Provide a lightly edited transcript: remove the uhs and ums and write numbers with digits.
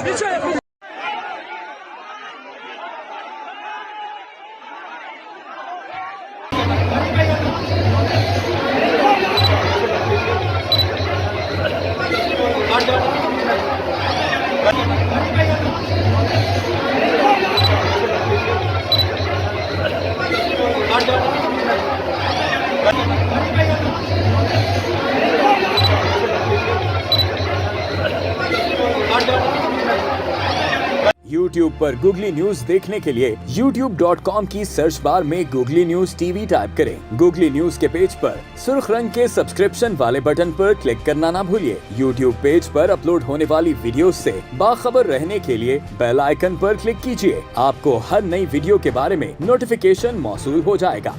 पीछे YouTube पर googly news देखने के लिए youtube.com की सर्च बार में गूगली न्यूज टीवी टाइप करें। गूगली न्यूज के पेज पर सुर्ख रंग के सब्सक्रिप्शन वाले बटन पर क्लिक करना ना भूलिए। YouTube पेज पर अपलोड होने वाली वीडियोस से बाखबर रहने के लिए बेल आइकन पर क्लिक कीजिए। आपको हर नई वीडियो के बारे में नोटिफिकेशन मौसूल हो जाएगा।